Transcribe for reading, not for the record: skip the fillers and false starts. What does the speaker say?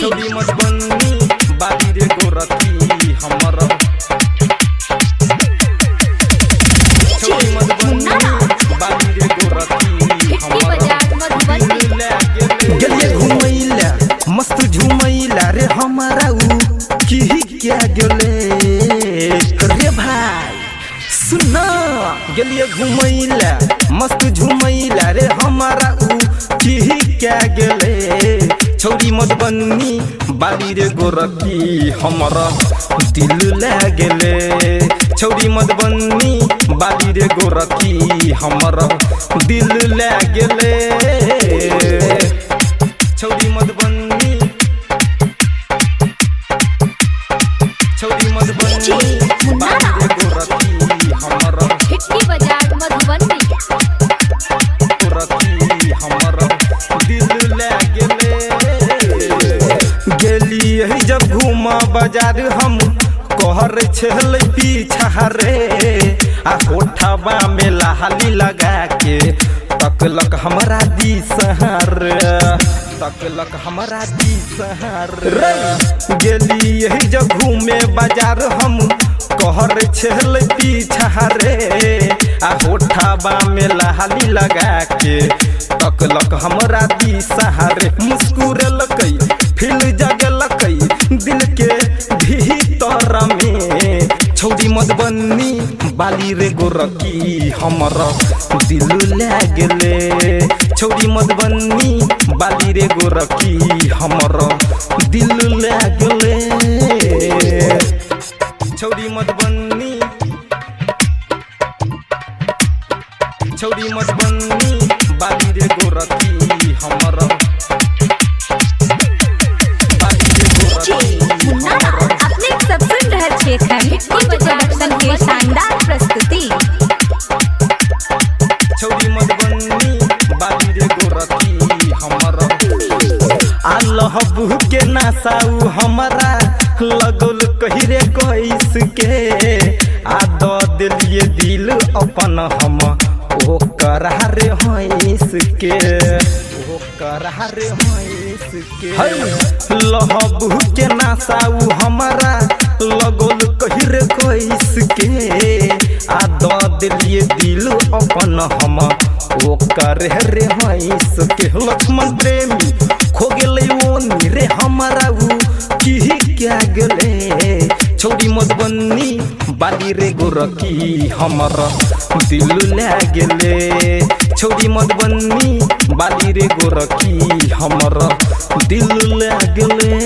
छौरी मधुबनी बाली रे गोरखी हमर छौरी मधुबनी बाली रे गोरखी हमर गेलिए घुमैला मस्त झुमैला रे हमारा उ की क्या गेले रे भाई सुना गेलिए घुमैला मस्त झुमैला रे हमारा उ की क्या गेले छौरी मधुबनी बाली रे गोरखी हमारा दिल लागले छौरी मधुबनी बाली रे गोरखी हमारा दिल लागले छौरी मधुबनी छौरी मधुबनी बाली रे गोरखी हमारा मधुबनी गोरखी हमारा दिल लागले गेलिए जब घूमा बाजार हम कहर छल पीछा रे आ होठवा में लाली लगा के तकलक हमरा दिसहर तकलक हमरा दिसहर गेलिए जब घूमे बाजार हम कहर छल पीछा रे आ होठवा में लाली लगा के तकलक हमरा दिसहर मुस्कुरलकै फिल जगलकै दिल के भीतर में छौरी मधुबनी बाली रे गोरखी हमर दिल लागले छौरी मधुबनी बाली रे गोरखी हमर दिल लागले छौरी मधुबनी छौरी मधुबनी बाली रे गोरखी हमर प्रोडक्शन की शानदार प्रस्तुति छौरी मधुबनी बाली रे गोरखी हमर आलहबू के नासाऊ हमारा लगल कही रे कैस के आ द दिलिए दिल अपन हम ओ करार हैस के ओ करार हैस के लहबू के नासाऊ हमारा लगल कही रे कैस के आ द दिलिए दिल अपन हम ओ करे रे हैस के लक्ष्मण प्रेमी खो गेले ओ रे हमारा उ की क्या गेले छौरी मधुबनी बाली रे गोरखी हमर दिल लागले छौरी मधुबनी बाली रे गोरखी हमर दिल लागले।